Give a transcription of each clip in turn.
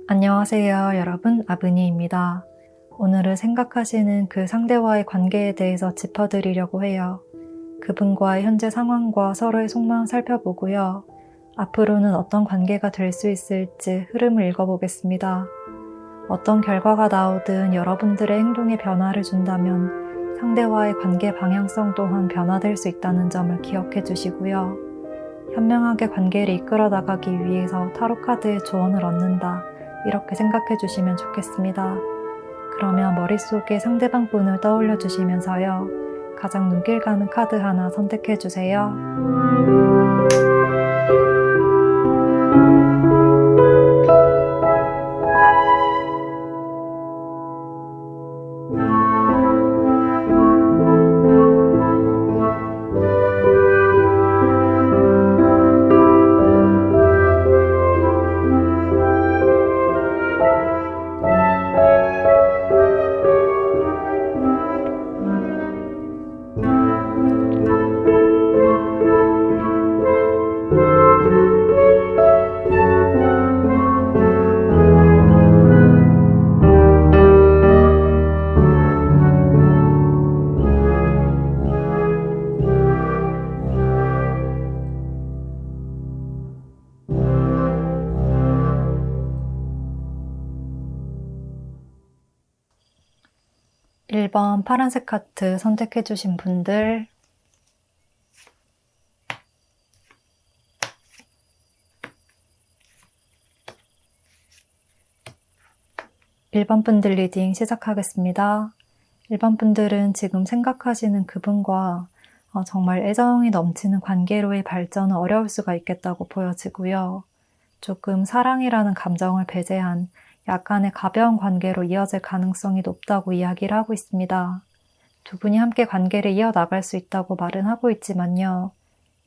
안녕하세요, 여러분. 아브니입니다. 오늘은 생각하시는 그 상대와의 관계에 대해서 짚어드리려고 해요. 그분과의 현재 상황과 서로의 속마음 살펴보고요. 앞으로는 어떤 관계가 될 수 있을지 흐름을 읽어보겠습니다. 어떤 결과가 나오든 여러분들의 행동에 변화를 준다면 상대와의 관계 방향성 또한 변화될 수 있다는 점을 기억해 주시고요. 현명하게 관계를 이끌어 나가기 위해서 타로 카드의 조언을 얻는다. 이렇게 생각해 주시면 좋겠습니다. 그러면 머릿속에 상대방 분을 떠올려 주시면서요. 가장 눈길 가는 카드 하나 선택해 주세요. 1번 파란색 카드 선택해 주신 분들, 1번 분들 리딩 시작하겠습니다. 1번 분들은 지금 생각하시는 그분과 정말 애정이 넘치는 관계로의 발전은 어려울 수가 있겠다고 보여지고요. 조금 사랑이라는 감정을 배제한 약간의 가벼운 관계로 이어질 가능성이 높다고 이야기를 하고 있습니다. 두 분이 함께 관계를 이어나갈 수 있다고 말은 하고 있지만요.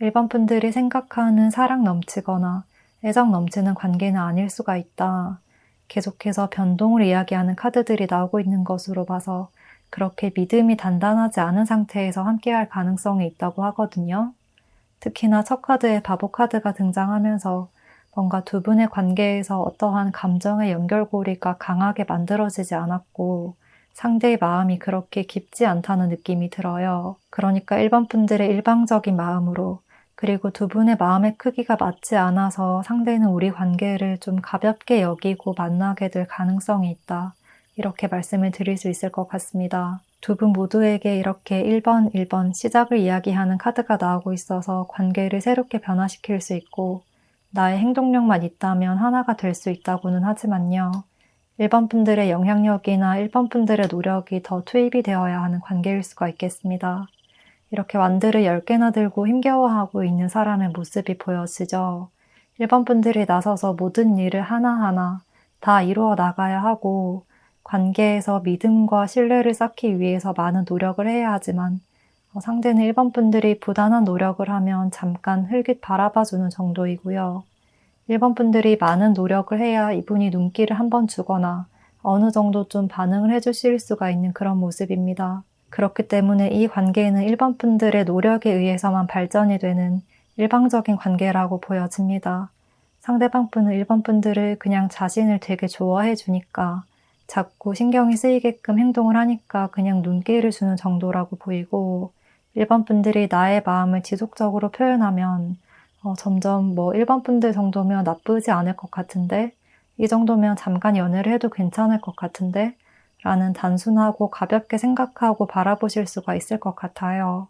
1번 분들이 생각하는 사랑 넘치거나 애정 넘치는 관계는 아닐 수가 있다. 계속해서 변동을 이야기하는 카드들이 나오고 있는 것으로 봐서 그렇게 믿음이 단단하지 않은 상태에서 함께할 가능성이 있다고 하거든요. 특히나 첫 카드에 바보 카드가 등장하면서 뭔가 두 분의 관계에서 어떠한 감정의 연결고리가 강하게 만들어지지 않았고 상대의 마음이 그렇게 깊지 않다는 느낌이 들어요. 그러니까 1번 분들의 일방적인 마음으로 그리고 두 분의 마음의 크기가 맞지 않아서 상대는 우리 관계를 좀 가볍게 여기고 만나게 될 가능성이 있다. 이렇게 말씀을 드릴 수 있을 것 같습니다. 두 분 모두에게 이렇게 1번 시작을 이야기하는 카드가 나오고 있어서 관계를 새롭게 변화시킬 수 있고 나의 행동력만 있다면 하나가 될 수 있다고는 하지만요. 1번 분들의 영향력이나 1번 분들의 노력이 더 투입이 되어야 하는 관계일 수가 있겠습니다. 이렇게 완들을 10개나 들고 힘겨워하고 있는 사람의 모습이 보여지죠. 1번 분들이 나서서 모든 일을 하나하나 다 이루어 나가야 하고 관계에서 믿음과 신뢰를 쌓기 위해서 많은 노력을 해야 하지만 상대는 1번 분들이 부단한 노력을 하면 잠깐 흘깃 바라봐주는 정도이고요. 1번 분들이 많은 노력을 해야 이분이 눈길을 한번 주거나 어느 정도 좀 반응을 해주실 수가 있는 그런 모습입니다. 그렇기 때문에 이 관계는 1번 분들의 노력에 의해서만 발전이 되는 일방적인 관계라고 보여집니다. 상대방 분은 1번 분들을 그냥 자신을 되게 좋아해 주니까 자꾸 신경이 쓰이게끔 행동을 하니까 그냥 눈길을 주는 정도라고 보이고 1번 분들이 나의 마음을 지속적으로 표현하면 점점 1번 분들 정도면 나쁘지 않을 것 같은데 이 정도면 잠깐 연애를 해도 괜찮을 것 같은데 라는 단순하고 가볍게 생각하고 바라보실 수가 있을 것 같아요.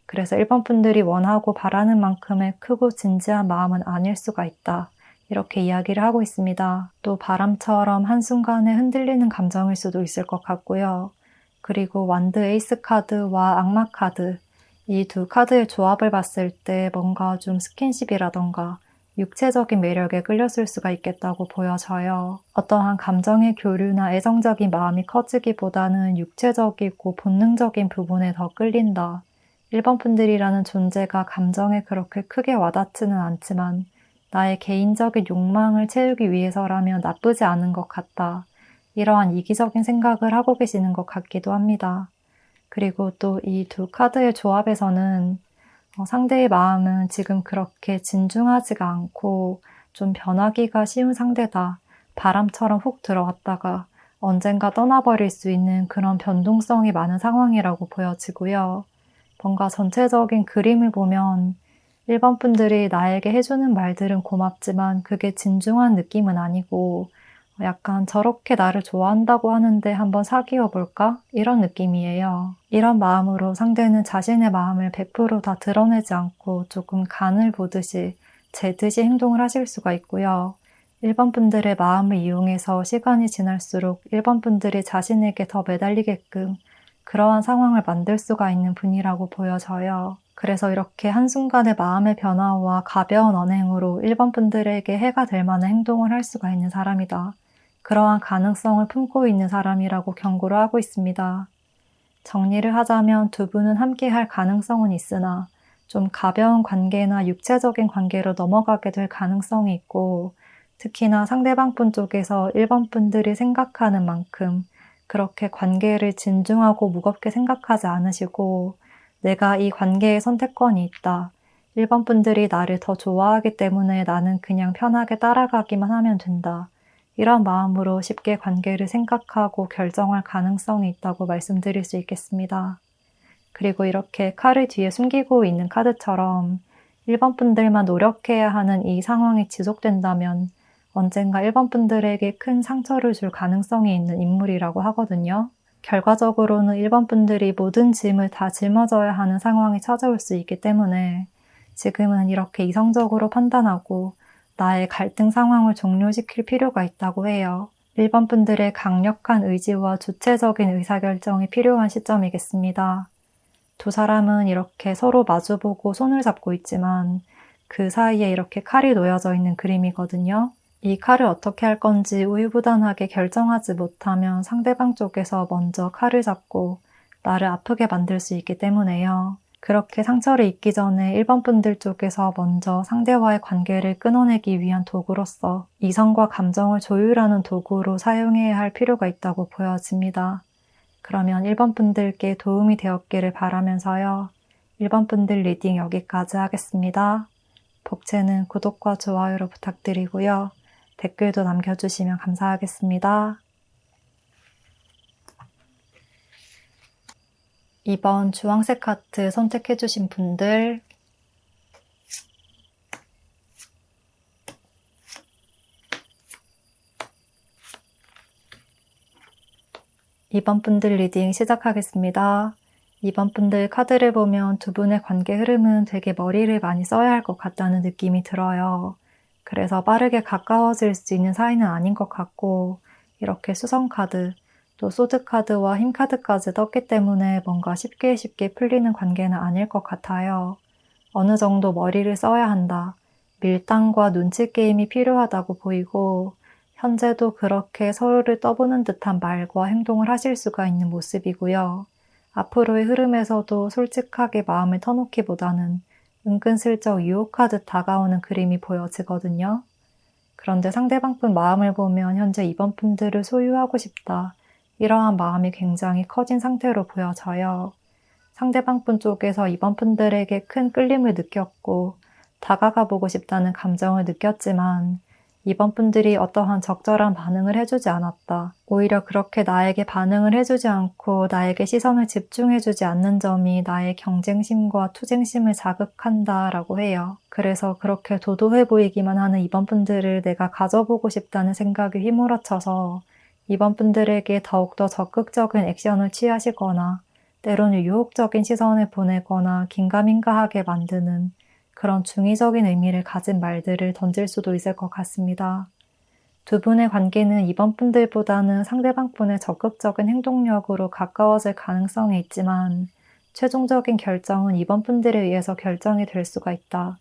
그래서 1번 분들이 원하고 바라는 만큼의 크고 진지한 마음은 아닐 수가 있다. 이렇게 이야기를 하고 있습니다. 또 바람처럼 한순간에 흔들리는 감정일 수도 있을 것 같고요. 그리고 완드 에이스 카드와 악마 카드, 이 두 카드의 조합을 봤을 때 뭔가 좀 스킨십이라던가 육체적인 매력에 끌렸을 수가 있겠다고 보여져요. 어떠한 감정의 교류나 애정적인 마음이 커지기보다는 육체적이고 본능적인 부분에 더 끌린다. 1번 분들이라는 존재가 감정에 그렇게 크게 와닿지는 않지만 나의 개인적인 욕망을 채우기 위해서라면 나쁘지 않은 것 같다. 이러한 이기적인 생각을 하고 계시는 것 같기도 합니다. 그리고 또 이 두 카드의 조합에서는 상대의 마음은 지금 그렇게 진중하지가 않고 좀 변하기가 쉬운 상대다 바람처럼 훅 들어왔다가 언젠가 떠나버릴 수 있는 그런 변동성이 많은 상황이라고 보여지고요. 뭔가 전체적인 그림을 보면 일반 분들이 나에게 해주는 말들은 고맙지만 그게 진중한 느낌은 아니고 약간 저렇게 나를 좋아한다고 하는데 한번 사귀어 볼까? 이런 느낌이에요. 이런 마음으로 상대는 자신의 마음을 100%다 드러내지 않고 조금 간을 보듯이 재듯이 행동을 하실 수가 있고요. 일반 분들의 마음을 이용해서 시간이 지날수록 일반 분들이 자신에게 더 매달리게끔 그러한 상황을 만들 수가 있는 분이라고 보여져요. 그래서 이렇게 한순간의 마음의 변화와 가벼운 언행으로 일반 분들에게 해가 될 만한 행동을 할 수가 있는 사람이다. 그러한 가능성을 품고 있는 사람이라고 경고를 하고 있습니다. 정리를 하자면 두 분은 함께 할 가능성은 있으나 좀 가벼운 관계나 육체적인 관계로 넘어가게 될 가능성이 있고 특히나 상대방 분 쪽에서 일반 분들이 생각하는 만큼 그렇게 관계를 진중하고 무겁게 생각하지 않으시고 내가 이 관계에 선택권이 있다. 일반 분들이 나를 더 좋아하기 때문에 나는 그냥 편하게 따라가기만 하면 된다. 이런 마음으로 쉽게 관계를 생각하고 결정할 가능성이 있다고 말씀드릴 수 있겠습니다. 그리고 이렇게 칼을 뒤에 숨기고 있는 카드처럼 일반 분들만 노력해야 하는 이 상황이 지속된다면 언젠가 일반 분들에게 큰 상처를 줄 가능성이 있는 인물이라고 하거든요. 결과적으로는 일반 분들이 모든 짐을 다 짊어져야 하는 상황이 찾아올 수 있기 때문에 지금은 이렇게 이성적으로 판단하고 나의 갈등 상황을 종료시킬 필요가 있다고 해요. 일반 분들의 강력한 의지와 주체적인 의사결정이 필요한 시점이겠습니다. 두 사람은 이렇게 서로 마주보고 손을 잡고 있지만 그 사이에 이렇게 칼이 놓여져 있는 그림이거든요. 이 칼을 어떻게 할 건지 우유부단하게 결정하지 못하면 상대방 쪽에서 먼저 칼을 잡고 나를 아프게 만들 수 있기 때문에요. 그렇게 상처를 입기 전에 일반 분들 쪽에서 먼저 상대와의 관계를 끊어내기 위한 도구로서 이성과 감정을 조율하는 도구로 사용해야 할 필요가 있다고 보여집니다. 그러면 일반 분들께 도움이 되었기를 바라면서요. 일반 분들 리딩 여기까지 하겠습니다. 복채는 구독과 좋아요로 부탁드리고요. 댓글도 남겨주시면 감사하겠습니다. 이번 주황색 카드 선택해주신 분들 이번 분들 리딩 시작하겠습니다. 이번 분들 카드를 보면 두 분의 관계 흐름은 되게 머리를 많이 써야 할 것 같다는 느낌이 들어요. 그래서 빠르게 가까워질 수 있는 사이는 아닌 것 같고 이렇게 수성 카드, 또 소드 카드와 힘 카드까지 떴기 때문에 뭔가 쉽게 풀리는 관계는 아닐 것 같아요. 어느 정도 머리를 써야 한다. 밀당과 눈치 게임이 필요하다고 보이고 현재도 그렇게 서로를 떠보는 듯한 말과 행동을 하실 수가 있는 모습이고요. 앞으로의 흐름에서도 솔직하게 마음을 터놓기보다는 은근슬쩍 유혹하듯 다가오는 그림이 보여지거든요. 그런데 상대방 분 마음을 보면 현재 이번 분들을 소유하고 싶다. 이러한 마음이 굉장히 커진 상태로 보여져요. 상대방 분 쪽에서 이번 분들에게 큰 끌림을 느꼈고 다가가 보고 싶다는 감정을 느꼈지만 이번 분들이 어떠한 적절한 반응을 해주지 않았다. 오히려 그렇게 나에게 반응을 해주지 않고 나에게 시선을 집중해주지 않는 점이 나의 경쟁심과 투쟁심을 자극한다라고 해요. 그래서 그렇게 도도해 보이기만 하는 이번 분들을 내가 가져보고 싶다는 생각이 휘몰아쳐서 이번 분들에게 더욱더 적극적인 액션을 취하시거나 때로는 유혹적인 시선을 보내거나 긴가민가하게 만드는 그런 중의적인 의미를 가진 말들을 던질 수도 있을 것 같습니다. 두 분의 관계는 이번 분들보다는 상대방 분의 적극적인 행동력으로 가까워질 가능성이 있지만 최종적인 결정은 이번 분들에 의해서 결정이 될 수가 있다.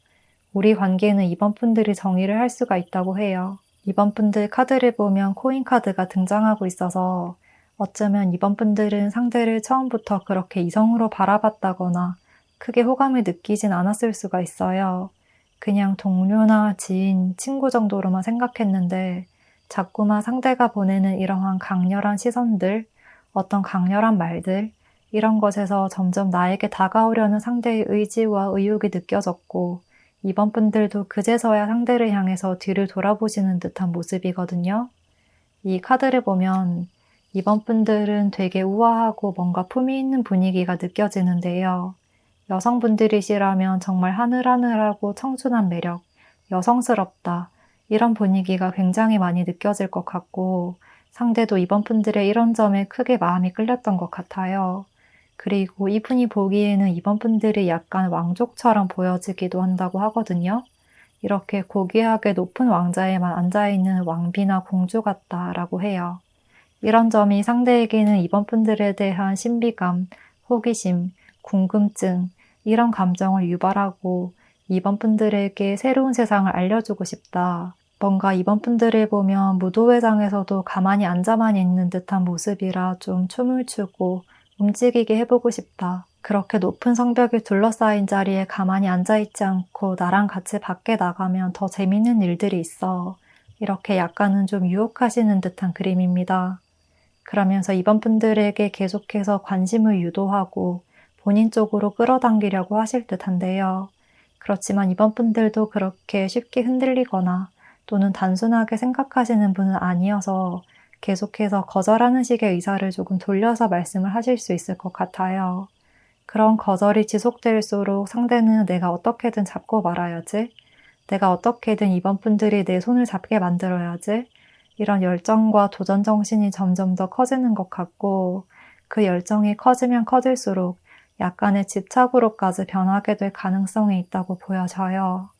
우리 관계는 이번 분들이 정의를 할 수가 있다고 해요. 이번 분들 카드를 보면 코인 카드가 등장하고 있어서 어쩌면 이번 분들은 상대를 처음부터 그렇게 이성으로 바라봤다거나 크게 호감을 느끼진 않았을 수가 있어요. 그냥 동료나 지인, 친구 정도로만 생각했는데 자꾸만 상대가 보내는 이러한 강렬한 시선들, 어떤 강렬한 말들, 이런 것에서 점점 나에게 다가오려는 상대의 의지와 의욕이 느껴졌고 이번 분들도 그제서야 상대를 향해서 뒤를 돌아보시는 듯한 모습이거든요. 이 카드를 보면 이번 분들은 되게 우아하고 뭔가 품위 있는 분위기가 느껴지는데요. 여성분들이시라면 정말 하늘하늘하고 청순한 매력, 여성스럽다, 이런 분위기가 굉장히 많이 느껴질 것 같고, 상대도 이번 분들의 이런 점에 크게 마음이 끌렸던 것 같아요. 그리고 이분이 보기에는 이번 분들이 약간 왕족처럼 보여지기도 한다고 하거든요. 이렇게 고귀하게 높은 왕자에만 앉아있는 왕비나 공주 같다라고 해요. 이런 점이 상대에게는 이번 분들에 대한 신비감, 호기심, 궁금증, 이런 감정을 유발하고 이번 분들에게 새로운 세상을 알려주고 싶다. 뭔가 이번 분들을 보면 무도회장에서도 가만히 앉아만 있는 듯한 모습이라 좀 춤을 추고 움직이게 해보고 싶다. 그렇게 높은 성벽이 둘러싸인 자리에 가만히 앉아있지 않고 나랑 같이 밖에 나가면 더 재밌는 일들이 있어. 이렇게 약간은 좀 유혹하시는 듯한 그림입니다. 그러면서 이번 분들에게 계속해서 관심을 유도하고 본인 쪽으로 끌어당기려고 하실 듯한데요. 그렇지만 이번 분들도 그렇게 쉽게 흔들리거나 또는 단순하게 생각하시는 분은 아니어서 계속해서 거절하는 식의 의사를 조금 돌려서 말씀을 하실 수 있을 것 같아요. 그런 거절이 지속될수록 상대는 내가 어떻게든 잡고 말아야지, 내가 어떻게든 이번 분들이 내 손을 잡게 만들어야지, 이런 열정과 도전 정신이 점점 더 커지는 것 같고, 그 열정이 커지면 커질수록 약간의 집착으로까지 변하게 될 가능성이 있다고 보여져요.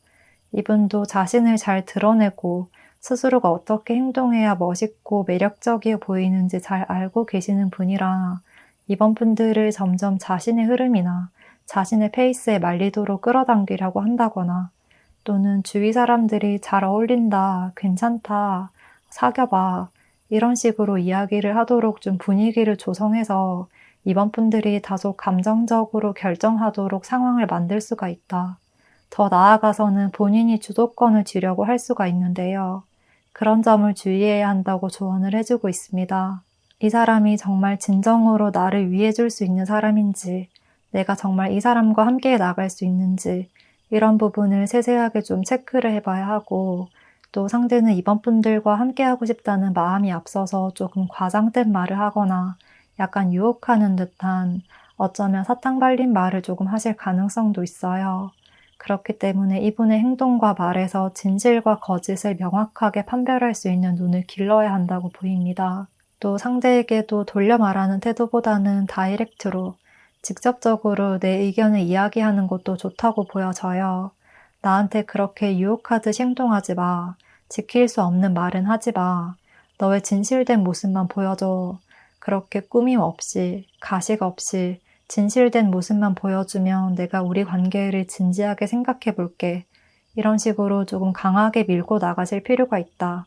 이분도 자신을 잘 드러내고 스스로가 어떻게 행동해야 멋있고 매력적이어 보이는지 잘 알고 계시는 분이라 이번 분들을 점점 자신의 흐름이나 자신의 페이스에 말리도록 끌어당기려고 한다거나 또는 주위 사람들이 잘 어울린다, 괜찮다, 사귀어봐, 이런 식으로 이야기를 하도록 좀 분위기를 조성해서 이번 분들이 다소 감정적으로 결정하도록 상황을 만들 수가 있다. 더 나아가서는 본인이 주도권을 쥐려고 할 수가 있는데요. 그런 점을 주의해야 한다고 조언을 해주고 있습니다. 이 사람이 정말 진정으로 나를 위해줄 수 있는 사람인지, 내가 정말 이 사람과 함께 나갈 수 있는지, 이런 부분을 세세하게 좀 체크를 해봐야 하고, 또 상대는 이번 분들과 함께 하고 싶다는 마음이 앞서서 조금 과장된 말을 하거나 약간 유혹하는 듯한 어쩌면 사탕 발린 말을 조금 하실 가능성도 있어요. 그렇기 때문에 이분의 행동과 말에서 진실과 거짓을 명확하게 판별할 수 있는 눈을 길러야 한다고 보입니다. 또 상대에게도 돌려 말하는 태도보다는 다이렉트로 직접적으로 내 의견을 이야기하는 것도 좋다고 보여져요. 나한테 그렇게 유혹하듯 행동하지 마. 지킬 수 없는 말은 하지 마. 너의 진실된 모습만 보여줘. 그렇게 꾸밈 없이, 가식 없이 진실된 모습만 보여주면 내가 우리 관계를 진지하게 생각해 볼게. 이런 식으로 조금 강하게 밀고 나가실 필요가 있다.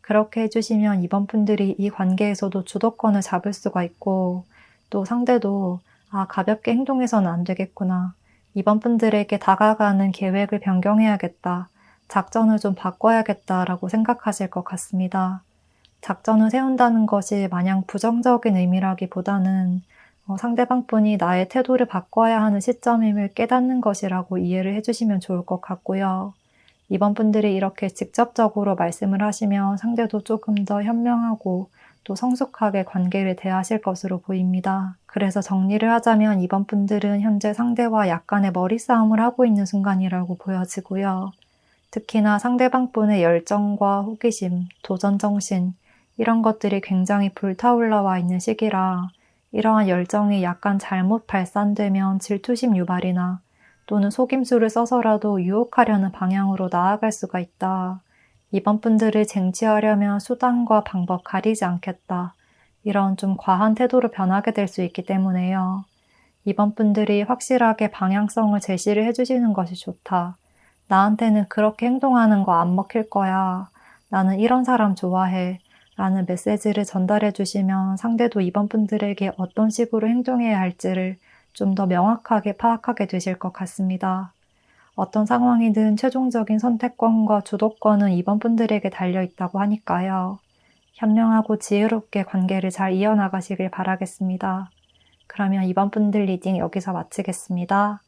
그렇게 해주시면 이번 분들이 이 관계에서도 주도권을 잡을 수가 있고 또 상대도 가볍게 행동해서는 안 되겠구나. 이번 분들에게 다가가는 계획을 변경해야겠다. 작전을 좀 바꿔야겠다라고 생각하실 것 같습니다. 작전을 세운다는 것이 마냥 부정적인 의미라기보다는 상대방 분이 나의 태도를 바꿔야 하는 시점임을 깨닫는 것이라고 이해를 해주시면 좋을 것 같고요. 이번 분들이 이렇게 직접적으로 말씀을 하시면 상대도 조금 더 현명하고 또 성숙하게 관계를 대하실 것으로 보입니다. 그래서 정리를 하자면 이번 분들은 현재 상대와 약간의 머리싸움을 하고 있는 순간이라고 보여지고요. 특히나 상대방 분의 열정과 호기심, 도전정신, 이런 것들이 굉장히 불타올라와 있는 시기라 이러한 열정이 약간 잘못 발산되면 질투심 유발이나 또는 속임수를 써서라도 유혹하려는 방향으로 나아갈 수가 있다. 이번 분들을 쟁취하려면 수단과 방법 가리지 않겠다. 이런 좀 과한 태도로 변하게 될 수 있기 때문에요. 이번 분들이 확실하게 방향성을 제시를 해주시는 것이 좋다. 나한테는 그렇게 행동하는 거 안 먹힐 거야. 나는 이런 사람 좋아해. 라는 메시지를 전달해 주시면 상대도 이번 분들에게 어떤 식으로 행동해야 할지를 좀 더 명확하게 파악하게 되실 것 같습니다. 어떤 상황이든 최종적인 선택권과 주도권은 이번 분들에게 달려 있다고 하니까요. 현명하고 지혜롭게 관계를 잘 이어나가시길 바라겠습니다. 그러면 이번 분들 리딩 여기서 마치겠습니다.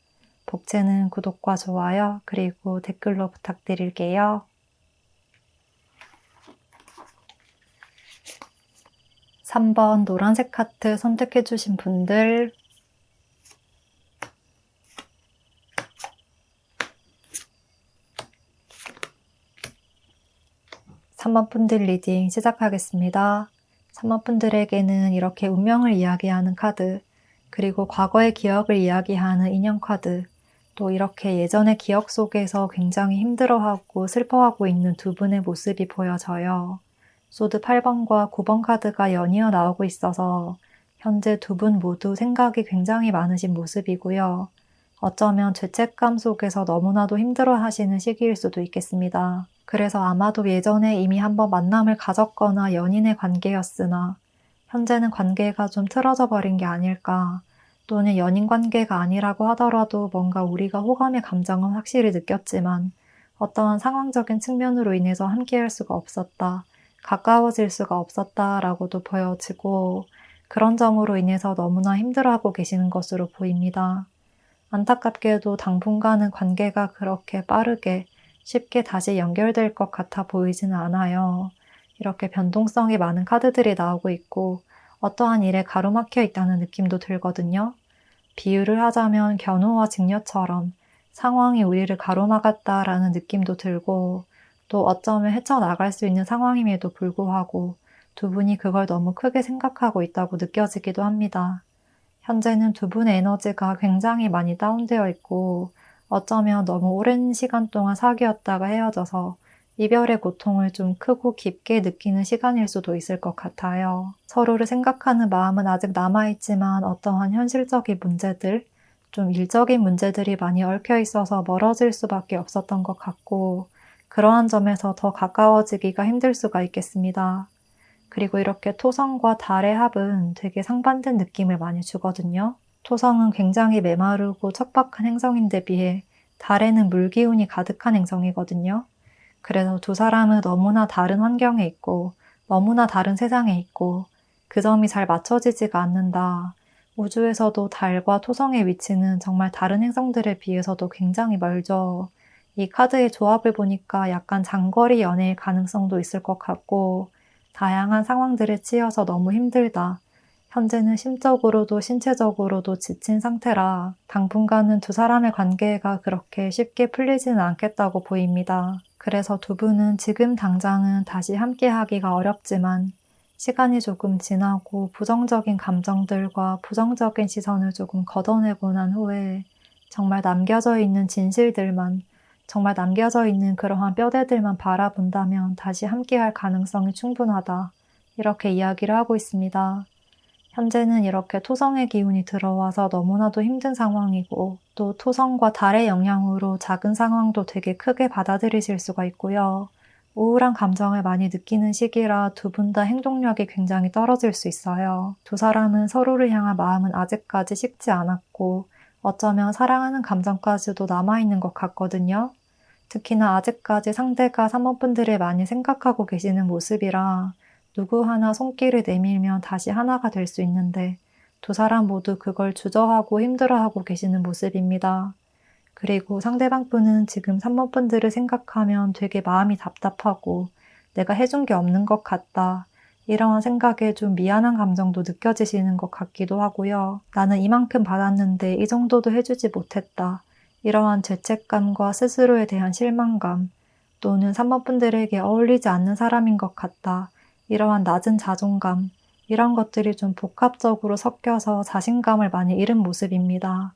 복채는 구독과 좋아요, 그리고 댓글로 부탁드릴게요. 3번 노란색 하트 선택해주신 분들, 3번 분들 리딩 시작하겠습니다. 3번 분들에게는 이렇게 운명을 이야기하는 카드, 그리고 과거의 기억을 이야기하는 인형 카드, 또 이렇게 예전의 기억 속에서 굉장히 힘들어하고 슬퍼하고 있는 두 분의 모습이 보여져요. 소드 8번과 9번 카드가 연이어 나오고 있어서 현재 두 분 모두 생각이 굉장히 많으신 모습이고요. 어쩌면 죄책감 속에서 너무나도 힘들어하시는 시기일 수도 있겠습니다. 그래서 아마도 예전에 이미 한번 만남을 가졌거나 연인의 관계였으나 현재는 관계가 좀 틀어져 버린 게 아닐까, 또는 연인 관계가 아니라고 하더라도 뭔가 우리가 호감의 감정은 확실히 느꼈지만 어떠한 상황적인 측면으로 인해서 함께할 수가 없었다, 가까워질 수가 없었다라고도 보여지고, 그런 점으로 인해서 너무나 힘들어하고 계시는 것으로 보입니다. 안타깝게도 당분간은 관계가 그렇게 빠르게 쉽게 다시 연결될 것 같아 보이지는 않아요. 이렇게 변동성이 많은 카드들이 나오고 있고 어떠한 일에 가로막혀 있다는 느낌도 들거든요. 비유를 하자면 견우와 직녀처럼 상황이 우리를 가로막았다라는 느낌도 들고, 또 어쩌면 헤쳐나갈 수 있는 상황임에도 불구하고 두 분이 그걸 너무 크게 생각하고 있다고 느껴지기도 합니다. 현재는 두 분의 에너지가 굉장히 많이 다운되어 있고 어쩌면 너무 오랜 시간 동안 사귀었다가 헤어져서 이별의 고통을 좀 크고 깊게 느끼는 시간일 수도 있을 것 같아요. 서로를 생각하는 마음은 아직 남아있지만 어떠한 현실적인 문제들, 좀 일적인 문제들이 많이 얽혀 있어서 멀어질 수밖에 없었던 것 같고, 그러한 점에서 더 가까워지기가 힘들 수가 있겠습니다. 그리고 이렇게 토성과 달의 합은 되게 상반된 느낌을 많이 주거든요. 토성은 굉장히 메마르고 척박한 행성인데 비해 달에는 물기운이 가득한 행성이거든요. 그래서 두 사람은 너무나 다른 환경에 있고 너무나 다른 세상에 있고 그 점이 잘 맞춰지지가 않는다. 우주에서도 달과 토성의 위치는 정말 다른 행성들에 비해서도 굉장히 멀죠. 이 카드의 조합을 보니까 약간 장거리 연애의 가능성도 있을 것 같고, 다양한 상황들에 치여서 너무 힘들다, 현재는 심적으로도 신체적으로도 지친 상태라 당분간은 두 사람의 관계가 그렇게 쉽게 풀리지는 않겠다고 보입니다. 그래서 두 분은 지금 당장은 다시 함께하기가 어렵지만 시간이 조금 지나고 부정적인 감정들과 부정적인 시선을 조금 걷어내고 난 후에 정말 남겨져 있는 진실들만, 정말 남겨져 있는 그러한 뼈대들만 바라본다면 다시 함께할 가능성이 충분하다, 이렇게 이야기를 하고 있습니다. 현재는 이렇게 토성의 기운이 들어와서 너무나도 힘든 상황이고, 또 토성과 달의 영향으로 작은 상황도 되게 크게 받아들이실 수가 있고요. 우울한 감정을 많이 느끼는 시기라 두 분 다 행동력이 굉장히 떨어질 수 있어요. 두 사람은 서로를 향한 마음은 아직까지 식지 않았고 어쩌면 사랑하는 감정까지도 남아있는 것 같거든요. 특히나 아직까지 상대가 사모분들을 많이 생각하고 계시는 모습이라 누구 하나 손길을 내밀면 다시 하나가 될 수 있는데 두 사람 모두 그걸 주저하고 힘들어하고 계시는 모습입니다. 그리고 상대방 분은 지금 3번 분들을 생각하면 되게 마음이 답답하고 내가 해준 게 없는 것 같다, 이러한 생각에 좀 미안한 감정도 느껴지시는 것 같기도 하고요. 나는 이만큼 받았는데 이 정도도 해주지 못했다, 이러한 죄책감과 스스로에 대한 실망감, 또는 3번 분들에게 어울리지 않는 사람인 것 같다, 이러한 낮은 자존감, 이런 것들이 좀 복합적으로 섞여서 자신감을 많이 잃은 모습입니다.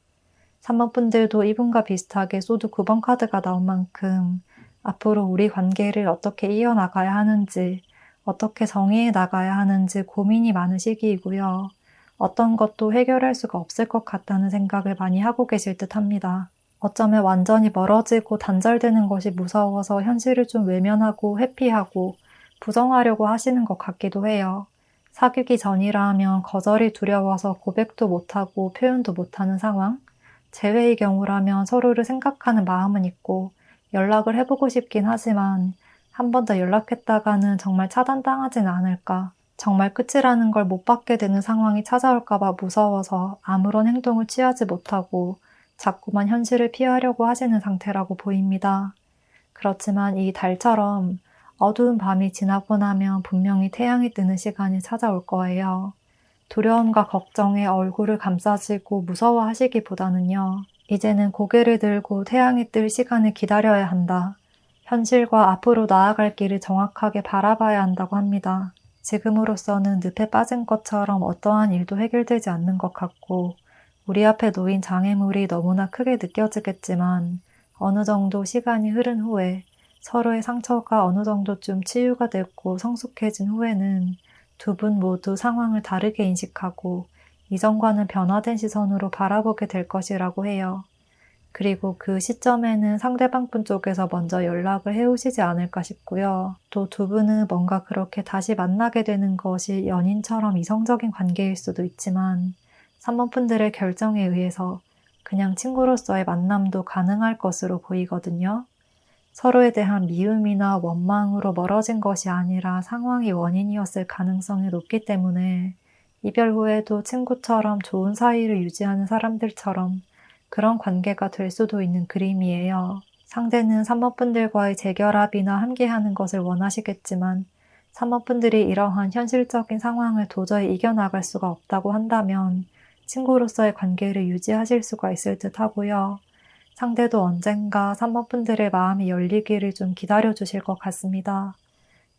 3번 분들도 이분과 비슷하게 소드 9번 카드가 나온 만큼 앞으로 우리 관계를 어떻게 이어나가야 하는지, 어떻게 정의해 나가야 하는지 고민이 많은 시기이고요. 어떤 것도 해결할 수가 없을 것 같다는 생각을 많이 하고 계실 듯 합니다. 어쩌면 완전히 멀어지고 단절되는 것이 무서워서 현실을 좀 외면하고 회피하고 부정하려고 하시는 것 같기도 해요. 사귀기 전이라면 거절이 두려워서 고백도 못하고 표현도 못하는 상황, 재회의 경우라면 서로를 생각하는 마음은 있고 연락을 해보고 싶긴 하지만 한 번 더 연락했다가는 정말 차단당하진 않을까, 정말 끝이라는 걸 못 받게 되는 상황이 찾아올까봐 무서워서 아무런 행동을 취하지 못하고 자꾸만 현실을 피하려고 하시는 상태라고 보입니다. 그렇지만 이 달처럼 어두운 밤이 지나고 나면 분명히 태양이 뜨는 시간이 찾아올 거예요. 두려움과 걱정에 얼굴을 감싸시고 무서워하시기보다는요. 이제는 고개를 들고 태양이 뜰 시간을 기다려야 한다. 현실과 앞으로 나아갈 길을 정확하게 바라봐야 한다고 합니다. 지금으로서는 늪에 빠진 것처럼 어떠한 일도 해결되지 않는 것 같고 우리 앞에 놓인 장애물이 너무나 크게 느껴지겠지만 어느 정도 시간이 흐른 후에 서로의 상처가 어느 정도쯤 치유가 됐고 성숙해진 후에는 두 분 모두 상황을 다르게 인식하고 이전과는 변화된 시선으로 바라보게 될 것이라고 해요. 그리고 그 시점에는 상대방 분 쪽에서 먼저 연락을 해오시지 않을까 싶고요. 또 두 분은 뭔가 그렇게 다시 만나게 되는 것이 연인처럼 이성적인 관계일 수도 있지만 3번 분들의 결정에 의해서 그냥 친구로서의 만남도 가능할 것으로 보이거든요. 서로에 대한 미움이나 원망으로 멀어진 것이 아니라 상황이 원인이었을 가능성이 높기 때문에 이별 후에도 친구처럼 좋은 사이를 유지하는 사람들처럼 그런 관계가 될 수도 있는 그림이에요. 상대는 3번 분들과의 재결합이나 함께하는 것을 원하시겠지만 3번 분들이 이러한 현실적인 상황을 도저히 이겨나갈 수가 없다고 한다면 친구로서의 관계를 유지하실 수가 있을 듯 하고요. 상대도 언젠가 3번 분들의 마음이 열리기를 좀 기다려주실 것 같습니다.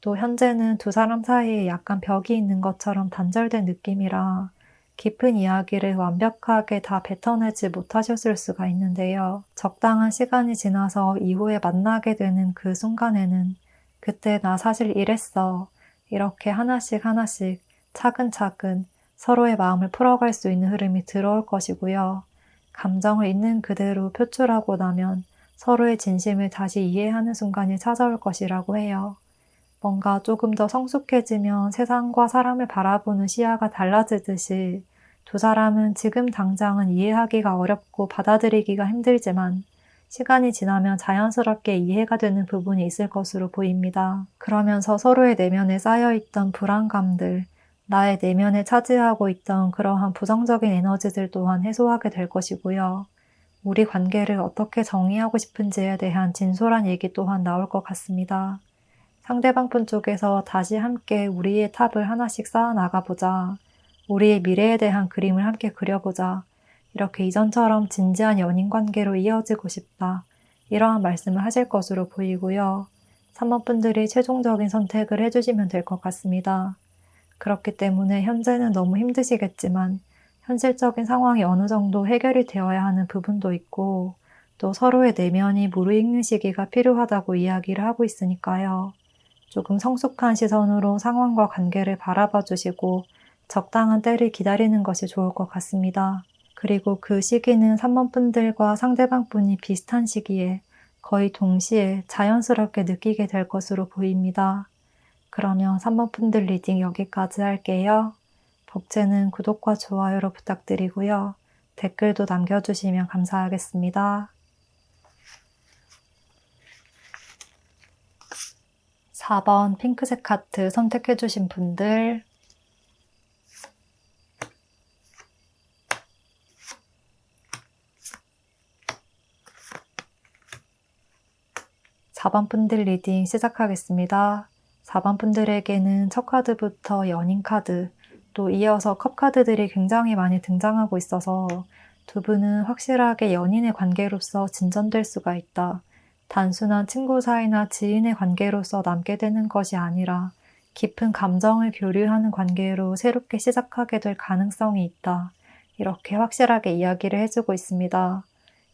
또 현재는 두 사람 사이에 약간 벽이 있는 것처럼 단절된 느낌이라 깊은 이야기를 완벽하게 다 뱉어내지 못하셨을 수가 있는데요. 적당한 시간이 지나서 이후에 만나게 되는 그 순간에는 그때 나 사실 이랬어. 이렇게 하나씩 차근차근 서로의 마음을 풀어갈 수 있는 흐름이 들어올 것이고요. 감정을 있는 그대로 표출하고 나면 서로의 진심을 다시 이해하는 순간이 찾아올 것이라고 해요. 뭔가 조금 더 성숙해지면 세상과 사람을 바라보는 시야가 달라지듯이 두 사람은 지금 당장은 이해하기가 어렵고 받아들이기가 힘들지만 시간이 지나면 자연스럽게 이해가 되는 부분이 있을 것으로 보입니다. 그러면서 서로의 내면에 쌓여있던 불안감들, 나의 내면에 차지하고 있던 그러한 부정적인 에너지들 또한 해소하게 될 것이고요. 우리 관계를 어떻게 정의하고 싶은지에 대한 진솔한 얘기 또한 나올 것 같습니다. 상대방 분 쪽에서 다시 함께 우리의 탑을 하나씩 쌓아 나가보자. 우리의 미래에 대한 그림을 함께 그려보자. 이렇게 이전처럼 진지한 연인 관계로 이어지고 싶다. 이러한 말씀을 하실 것으로 보이고요. 3번 분들이 최종적인 선택을 해주시면 될 것 같습니다. 그렇기 때문에 현재는 너무 힘드시겠지만 현실적인 상황이 어느 정도 해결이 되어야 하는 부분도 있고 또 서로의 내면이 무르익는 시기가 필요하다고 이야기를 하고 있으니까요. 조금 성숙한 시선으로 상황과 관계를 바라봐 주시고 적당한 때를 기다리는 것이 좋을 것 같습니다. 그리고 그 시기는 3번 분들과 상대방 분이 비슷한 시기에 거의 동시에 자연스럽게 느끼게 될 것으로 보입니다. 그러면 3번 분들 리딩 여기까지 할게요. 복제는 구독과 좋아요로 부탁드리고요. 댓글도 남겨주시면 감사하겠습니다. 4번 핑크색 하트 선택해주신 분들 4번 분들 리딩 시작하겠습니다. 4번 분들에게는 첫 카드부터 연인 카드, 또 이어서 컵 카드들이 굉장히 많이 등장하고 있어서 두 분은 확실하게 연인의 관계로서 진전될 수가 있다. 단순한 친구 사이나 지인의 관계로서 남게 되는 것이 아니라 깊은 감정을 교류하는 관계로 새롭게 시작하게 될 가능성이 있다. 이렇게 확실하게 이야기를 해주고 있습니다.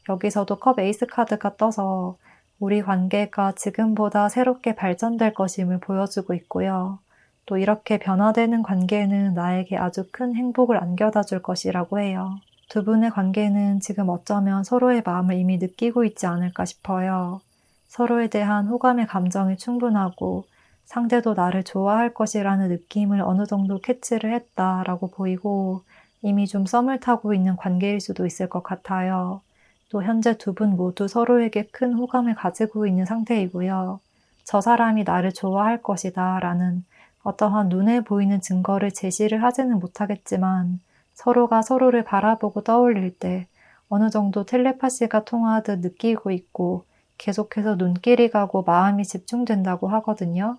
여기서도 컵 에이스 카드가 떠서 우리 관계가 지금보다 새롭게 발전될 것임을 보여주고 있고요. 또 이렇게 변화되는 관계는 나에게 아주 큰 행복을 안겨다 줄 것이라고 해요. 두 분의 관계는 지금 어쩌면 서로의 마음을 이미 느끼고 있지 않을까 싶어요. 서로에 대한 호감의 감정이 충분하고 상대도 나를 좋아할 것이라는 느낌을 어느 정도 캐치를 했다라고 보이고 이미 좀 썸을 타고 있는 관계일 수도 있을 것 같아요. 또 현재 두 분 모두 서로에게 큰 호감을 가지고 있는 상태이고요. 저 사람이 나를 좋아할 것이다 라는 어떠한 눈에 보이는 증거를 제시를 하지는 못하겠지만 서로가 서로를 바라보고 떠올릴 때 어느 정도 텔레파시가 통하듯 느끼고 있고 계속해서 눈길이 가고 마음이 집중된다고 하거든요.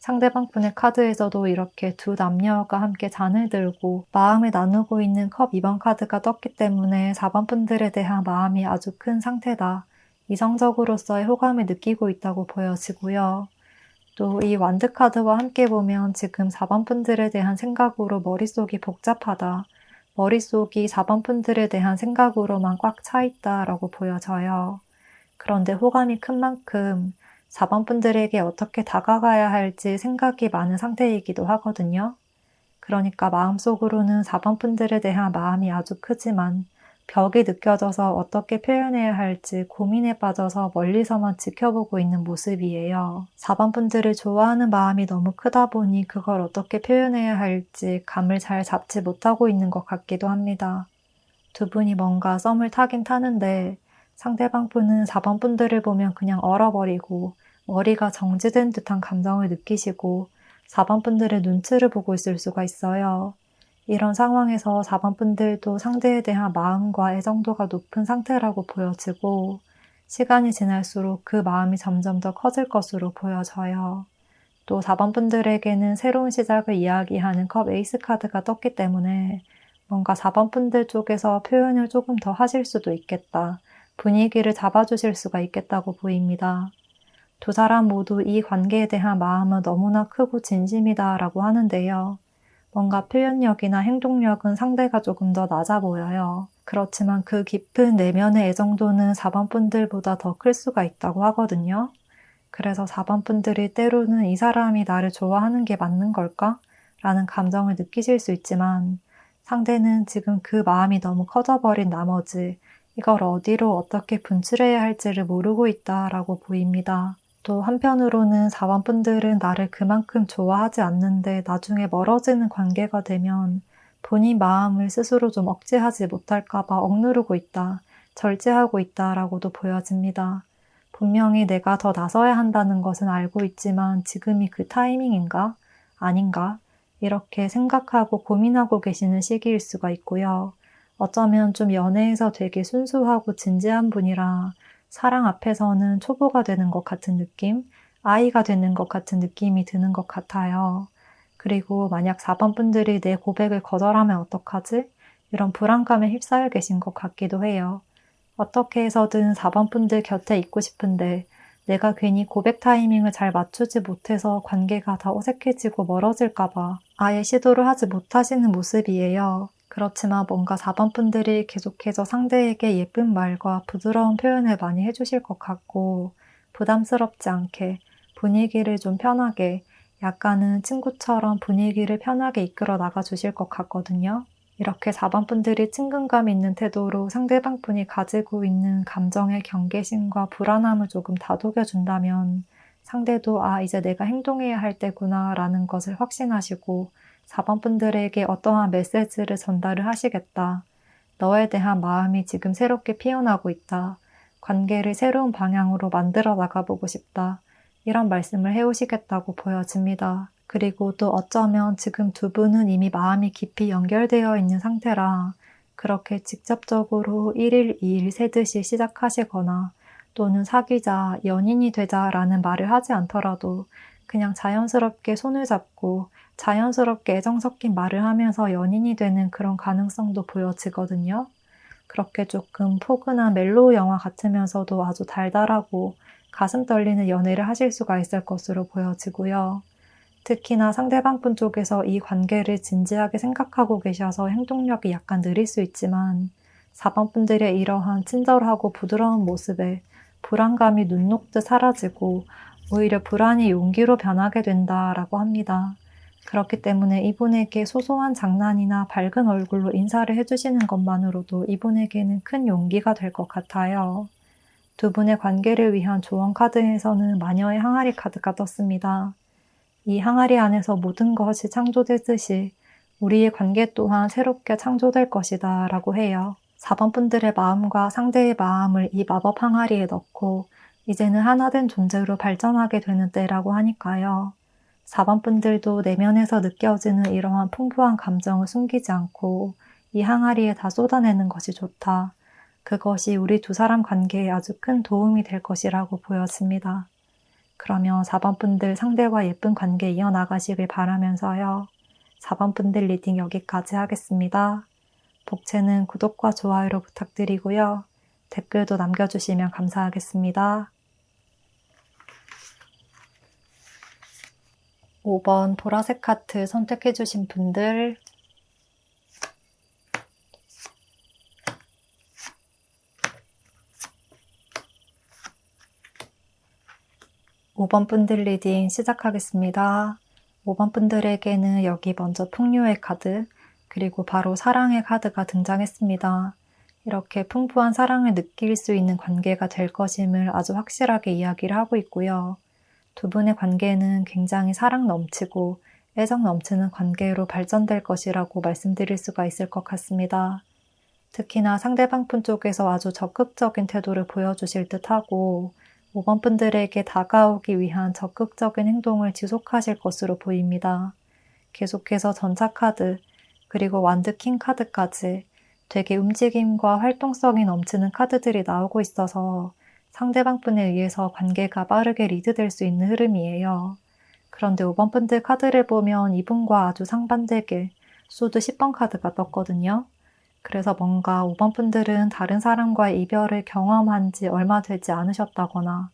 상대방 분의 카드에서도 이렇게 두 남녀가 함께 잔을 들고 마음을 나누고 있는 컵 2번 카드가 떴기 때문에 4번 분들에 대한 마음이 아주 큰 상태다. 이성적으로서의 호감을 느끼고 있다고 보여지고요. 또 이 완드 카드와 함께 보면 지금 4번 분들에 대한 생각으로 머릿속이 복잡하다. 머릿속이 4번 분들에 대한 생각으로만 꽉 차 있다라고 보여져요. 그런데 호감이 큰 만큼 4번 분들에게 어떻게 다가가야 할지 생각이 많은 상태이기도 하거든요. 그러니까 마음속으로는 4번 분들에 대한 마음이 아주 크지만 벽이 느껴져서 어떻게 표현해야 할지 고민에 빠져서 멀리서만 지켜보고 있는 모습이에요. 4번 분들을 좋아하는 마음이 너무 크다 보니 그걸 어떻게 표현해야 할지 감을 잘 잡지 못하고 있는 것 같기도 합니다. 두 분이 뭔가 썸을 타긴 타는데 상대방 분은 4번 분들을 보면 그냥 얼어버리고 머리가 정지된 듯한 감정을 느끼시고 4번 분들의 눈치를 보고 있을 수가 있어요. 이런 상황에서 4번 분들도 상대에 대한 마음과 애정도가 높은 상태라고 보여지고 시간이 지날수록 그 마음이 점점 더 커질 것으로 보여져요. 또 4번 분들에게는 새로운 시작을 이야기하는 컵 에이스 카드가 떴기 때문에 뭔가 4번 분들 쪽에서 표현을 조금 더 하실 수도 있겠다. 분위기를 잡아주실 수가 있겠다고 보입니다. 두 사람 모두 이 관계에 대한 마음은 너무나 크고 진심이다라고 하는데요. 뭔가 표현력이나 행동력은 상대가 조금 더 낮아 보여요. 그렇지만 그 깊은 내면의 애정도는 4번 분들보다 더 클 수가 있다고 하거든요. 그래서 4번 분들이 때로는 이 사람이 나를 좋아하는 게 맞는 걸까? 라는 감정을 느끼실 수 있지만 상대는 지금 그 마음이 너무 커져버린 나머지 이걸 어디로 어떻게 분출해야 할지를 모르고 있다라고 보입니다. 또 한편으로는 4번 분들은 나를 그만큼 좋아하지 않는데 나중에 멀어지는 관계가 되면 본인 마음을 스스로 좀 억제하지 못할까봐 억누르고 있다, 절제하고 있다라고도 보여집니다. 분명히 내가 더 나서야 한다는 것은 알고 있지만 지금이 그 타이밍인가? 아닌가? 이렇게 생각하고 고민하고 계시는 시기일 수가 있고요. 어쩌면 좀 연애에서 되게 순수하고 진지한 분이라 사랑 앞에서는 초보가 되는 것 같은 느낌? 아이가 되는 것 같은 느낌이 드는 것 같아요. 그리고 만약 4번 분들이 내 고백을 거절하면 어떡하지? 이런 불안감에 휩싸여 계신 것 같기도 해요. 어떻게 해서든 4번 분들 곁에 있고 싶은데 내가 괜히 고백 타이밍을 잘 맞추지 못해서 관계가 더 어색해지고 멀어질까봐 아예 시도를 하지 못하시는 모습이에요. 그렇지만 뭔가 4번 분들이 계속해서 상대에게 예쁜 말과 부드러운 표현을 많이 해주실 것 같고 부담스럽지 않게 분위기를 좀 편하게 약간은 친구처럼 분위기를 편하게 이끌어 나가 주실 것 같거든요. 이렇게 4번 분들이 친근감 있는 태도로 상대방 분이 가지고 있는 감정의 경계심과 불안함을 조금 다독여준다면 상대도 이제 내가 행동해야 할 때구나 라는 것을 확신하시고 4번 분들에게 어떠한 메시지를 전달을 하시겠다. 너에 대한 마음이 지금 새롭게 피어나고 있다. 관계를 새로운 방향으로 만들어 나가보고 싶다. 이런 말씀을 해오시겠다고 보여집니다. 그리고 또 어쩌면 지금 두 분은 이미 마음이 깊이 연결되어 있는 상태라 그렇게 직접적으로 1일, 2일 세듯이 시작하시거나 또는 사귀자, 연인이 되자라는 말을 하지 않더라도 그냥 자연스럽게 손을 잡고 자연스럽게 애정 섞인 말을 하면서 연인이 되는 그런 가능성도 보여지거든요. 그렇게 조금 포근한 멜로우 영화 같으면서도 아주 달달하고 가슴 떨리는 연애를 하실 수가 있을 것으로 보여지고요. 특히나 상대방 분 쪽에서 이 관계를 진지하게 생각하고 계셔서 행동력이 약간 느릴 수 있지만 4번 분들의 이러한 친절하고 부드러운 모습에 불안감이 눈 녹듯 사라지고 오히려 불안이 용기로 변하게 된다라고 합니다. 그렇기 때문에 이분에게 소소한 장난이나 밝은 얼굴로 인사를 해주시는 것만으로도 이분에게는 큰 용기가 될 것 같아요. 두 분의 관계를 위한 조언 카드에서는 마녀의 항아리 카드가 떴습니다. 이 항아리 안에서 모든 것이 창조되듯이 우리의 관계 또한 새롭게 창조될 것이다 라고 해요. 4번 분들의 마음과 상대의 마음을 이 마법 항아리에 넣고 이제는 하나된 존재로 발전하게 되는 때라고 하니까요. 4번 분들도 내면에서 느껴지는 이러한 풍부한 감정을 숨기지 않고 이 항아리에 다 쏟아내는 것이 좋다. 그것이 우리 두 사람 관계에 아주 큰 도움이 될 것이라고 보여집니다. 그러면 4번 분들 상대와 예쁜 관계 이어나가시길 바라면서요. 4번 분들 리딩 여기까지 하겠습니다. 복채는 구독과 좋아요로 부탁드리고요. 댓글도 남겨주시면 감사하겠습니다. 5번 보라색 카트 선택해주신 분들, 5번 분들 리딩 시작하겠습니다. 5번 분들에게는 여기 먼저 풍류의 카드, 그리고 바로 사랑의 카드가 등장했습니다. 이렇게 풍부한 사랑을 느낄 수 있는 관계가 될 것임을 아주 확실하게 이야기를 하고 있고요. 두 분의 관계는 굉장히 사랑 넘치고 애정 넘치는 관계로 발전될 것이라고 말씀드릴 수가 있을 것 같습니다. 특히나 상대방 분 쪽에서 아주 적극적인 태도를 보여주실 듯하고 5번 분들에게 다가오기 위한 적극적인 행동을 지속하실 것으로 보입니다. 계속해서 전차 카드, 그리고 완드 킹 카드까지 되게 움직임과 활동성이 넘치는 카드들이 나오고 있어서 상대방 분에 의해서 관계가 빠르게 리드될 수 있는 흐름이에요. 그런데 5번 분들 카드를 보면 이분과 아주 상반되게 소드 10번 카드가 떴거든요. 그래서 뭔가 5번 분들은 다른 사람과의 이별을 경험한 지 얼마 되지 않으셨다거나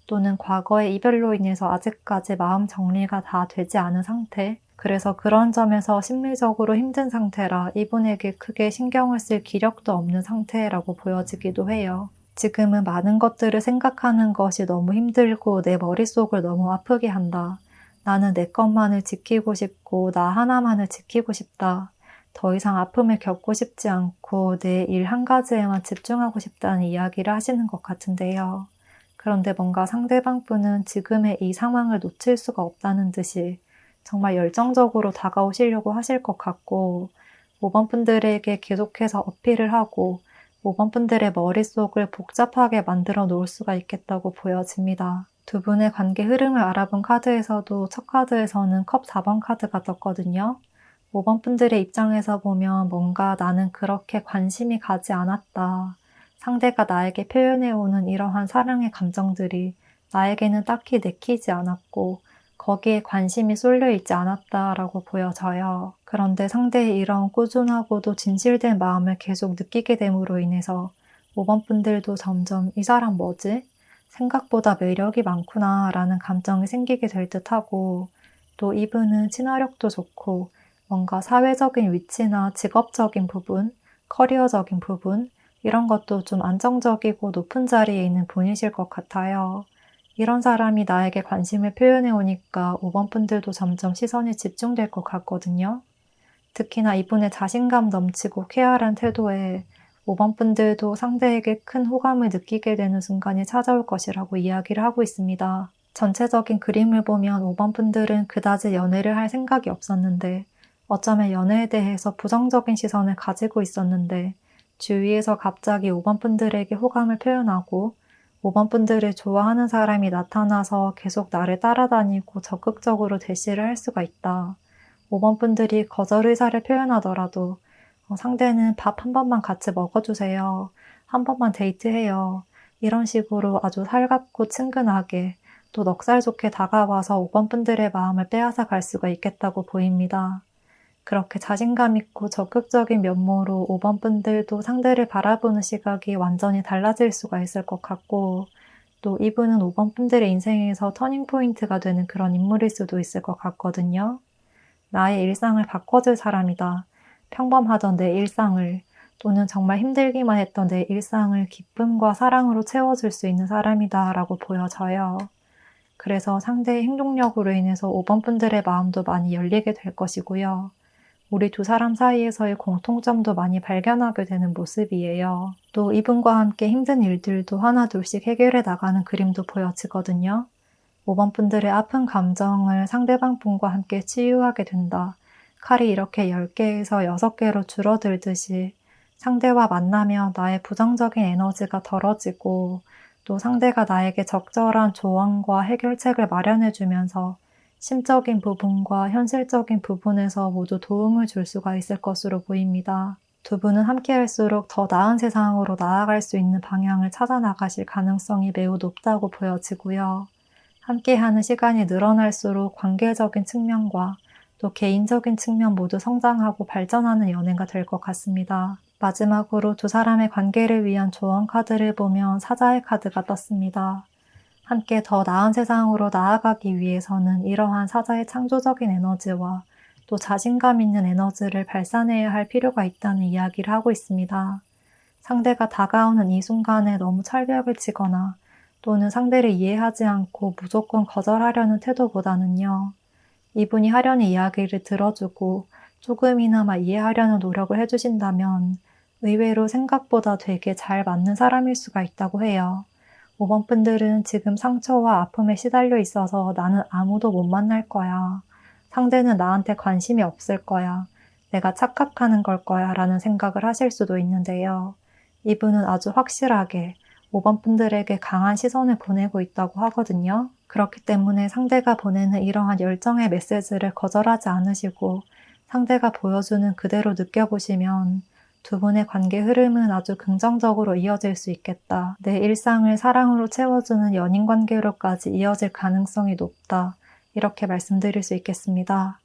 또는 과거의 이별로 인해서 아직까지 마음 정리가 다 되지 않은 상태, 그래서 그런 점에서 심리적으로 힘든 상태라 이분에게 크게 신경을 쓸 기력도 없는 상태라고 보여지기도 해요. 지금은 많은 것들을 생각하는 것이 너무 힘들고 내 머릿속을 너무 아프게 한다. 나는 내 것만을 지키고 싶고 나 하나만을 지키고 싶다. 더 이상 아픔을 겪고 싶지 않고 내 일 한 가지에만 집중하고 싶다는 이야기를 하시는 것 같은데요. 그런데 뭔가 상대방 분은 지금의 이 상황을 놓칠 수가 없다는 듯이 정말 열정적으로 다가오시려고 하실 것 같고 5번 분들에게 계속해서 어필을 하고 5번 분들의 머릿속을 복잡하게 만들어 놓을 수가 있겠다고 보여집니다. 두 분의 관계 흐름을 알아본 카드에서도 첫 카드에서는 컵 4번 카드가 떴거든요. 5번 분들의 입장에서 보면 뭔가 나는 그렇게 관심이 가지 않았다. 상대가 나에게 표현해오는 이러한 사랑의 감정들이 나에게는 딱히 내키지 않았고 거기에 관심이 쏠려 있지 않았다라고 보여져요. 그런데 상대의 이런 꾸준하고도 진실된 마음을 계속 느끼게 됨으로 인해서 5번 분들도 점점 이 사람 뭐지? 생각보다 매력이 많구나 라는 감정이 생기게 될 듯하고 또 이분은 친화력도 좋고 뭔가 사회적인 위치나 직업적인 부분, 커리어적인 부분 이런 것도 좀 안정적이고 높은 자리에 있는 분이실 것 같아요. 이런 사람이 나에게 관심을 표현해 오니까 5번 분들도 점점 시선이 집중될 것 같거든요. 특히나 이분의 자신감 넘치고 쾌활한 태도에 5번 분들도 상대에게 큰 호감을 느끼게 되는 순간이 찾아올 것이라고 이야기를 하고 있습니다. 전체적인 그림을 보면 5번 분들은 그다지 연애를 할 생각이 없었는데 어쩌면 연애에 대해서 부정적인 시선을 가지고 있었는데 주위에서 갑자기 5번 분들에게 호감을 표현하고 5번 분들을 좋아하는 사람이 나타나서 계속 나를 따라다니고 적극적으로 대시를 할 수가 있다. 5번 분들이 거절 의사를 표현하더라도 상대는 밥 한 번만 같이 먹어주세요. 한 번만 데이트해요. 이런 식으로 아주 살갑고 친근하게 또 넉살 좋게 다가와서 5번 분들의 마음을 빼앗아 갈 수가 있겠다고 보입니다. 그렇게 자신감 있고 적극적인 면모로 5번 분들도 상대를 바라보는 시각이 완전히 달라질 수가 있을 것 같고 또 이분은 5번 분들의 인생에서 터닝포인트가 되는 그런 인물일 수도 있을 것 같거든요. 나의 일상을 바꿔줄 사람이다. 평범하던 내 일상을 또는 정말 힘들기만 했던 내 일상을 기쁨과 사랑으로 채워줄 수 있는 사람이다 라고 보여져요. 그래서 상대의 행동력으로 인해서 5번 분들의 마음도 많이 열리게 될 것이고요. 우리 두 사람 사이에서의 공통점도 많이 발견하게 되는 모습이에요. 또 이분과 함께 힘든 일들도 하나둘씩 해결해 나가는 그림도 보여지거든요. 5번 분들의 아픈 감정을 상대방 분과 함께 치유하게 된다. 칼이 이렇게 10개에서 6개로 줄어들듯이 상대와 만나면 나의 부정적인 에너지가 덜어지고 또 상대가 나에게 적절한 조언과 해결책을 마련해주면서 심적인 부분과 현실적인 부분에서 모두 도움을 줄 수가 있을 것으로 보입니다. 두 분은 함께 할수록 더 나은 세상으로 나아갈 수 있는 방향을 찾아 나가실 가능성이 매우 높다고 보여지고요. 함께하는 시간이 늘어날수록 관계적인 측면과 또 개인적인 측면 모두 성장하고 발전하는 연애가 될 것 같습니다. 마지막으로 두 사람의 관계를 위한 조언 카드를 보면 사자의 카드가 떴습니다. 함께 더 나은 세상으로 나아가기 위해서는 이러한 사자의 창조적인 에너지와 또 자신감 있는 에너지를 발산해야 할 필요가 있다는 이야기를 하고 있습니다. 상대가 다가오는 이 순간에 너무 철벽을 치거나 또는 상대를 이해하지 않고 무조건 거절하려는 태도보다는요. 이분이 하려는 이야기를 들어주고 조금이나마 이해하려는 노력을 해주신다면 의외로 생각보다 되게 잘 맞는 사람일 수가 있다고 해요. 5번 분들은 지금 상처와 아픔에 시달려 있어서 나는 아무도 못 만날 거야. 상대는 나한테 관심이 없을 거야. 내가 착각하는 걸 거야 라는 생각을 하실 수도 있는데요. 이분은 아주 확실하게 5번 분들에게 강한 시선을 보내고 있다고 하거든요. 그렇기 때문에 상대가 보내는 이러한 열정의 메시지를 거절하지 않으시고 상대가 보여주는 그대로 느껴보시면 두 분의 관계 흐름은 아주 긍정적으로 이어질 수 있겠다. 내 일상을 사랑으로 채워주는 연인 관계로까지 이어질 가능성이 높다. 이렇게 말씀드릴 수 있겠습니다.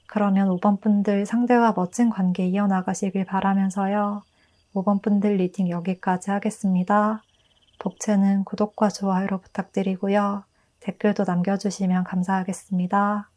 그러면 5번 분들 상대와 멋진 관계 이어나가시길 바라면서요. 5번 분들 리딩 여기까지 하겠습니다. 복채는 구독과 좋아요로 부탁드리고요. 댓글도 남겨주시면 감사하겠습니다.